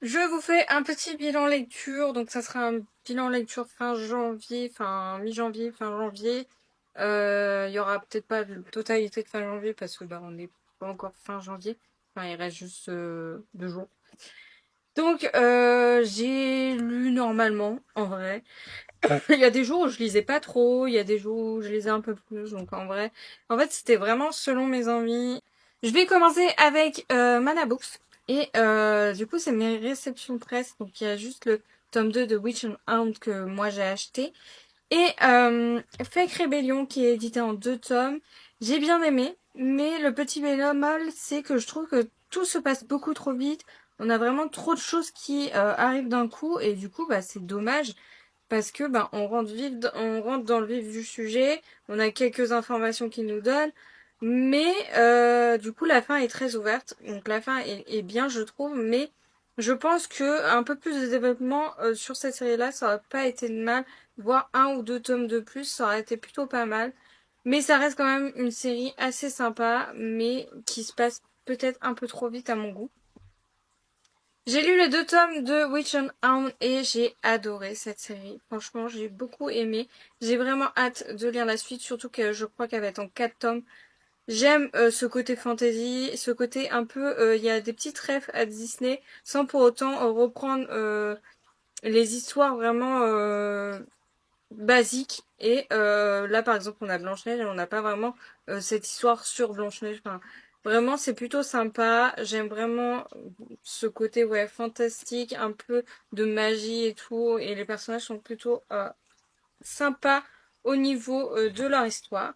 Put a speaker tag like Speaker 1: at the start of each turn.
Speaker 1: Je vous fais un petit bilan lecture, donc ça sera un bilan lecture fin janvier, fin mi-janvier, fin janvier. Il y aura peut-être pas la totalité de fin janvier parce que on n'est pas encore fin janvier. Enfin, il reste juste 2 jours. Donc j'ai lu normalement, en vrai. Il y a des jours où je lisais pas trop, il y a des jours où je lisais un peu plus, donc en fait c'était vraiment selon mes envies. Je vais commencer avec Mana Books. Et du coup, c'est mes réceptions presse. Donc, il y a juste le tome 2 de Witch and Hound que moi j'ai acheté. Et Fake Rebellion qui est édité en 2 tomes. J'ai bien aimé. Mais le petit bémol, c'est que je trouve que tout se passe beaucoup trop vite. On a vraiment trop de choses qui arrivent d'un coup. Et du coup, c'est dommage. Parce que on rentre dans le vif du sujet, on a quelques informations qui nous donnent, mais du coup la fin est très ouverte, donc la fin est bien je trouve, mais je pense que un peu plus de développement sur cette série-là, ça aurait pas été de mal, voire 1 ou 2 tomes de plus, ça aurait été plutôt pas mal. Mais ça reste quand même une série assez sympa, mais qui se passe peut-être un peu trop vite à mon goût. J'ai lu les 2 tomes de Witch and Hound et j'ai adoré cette série. Franchement, j'ai beaucoup aimé. J'ai vraiment hâte de lire la suite, surtout que je crois qu'elle va être en 4 tomes. J'aime ce côté fantasy, ce côté un peu, il y a des petites refs à Disney, sans pour autant reprendre les histoires vraiment basiques. Et là, par exemple, on a Blanche-Neige et on n'a pas vraiment cette histoire sur Blanche-Neige. Enfin, vraiment, c'est plutôt sympa. J'aime vraiment ce côté ouais fantastique, un peu de magie et tout. Et les personnages sont plutôt sympas au niveau de leur histoire.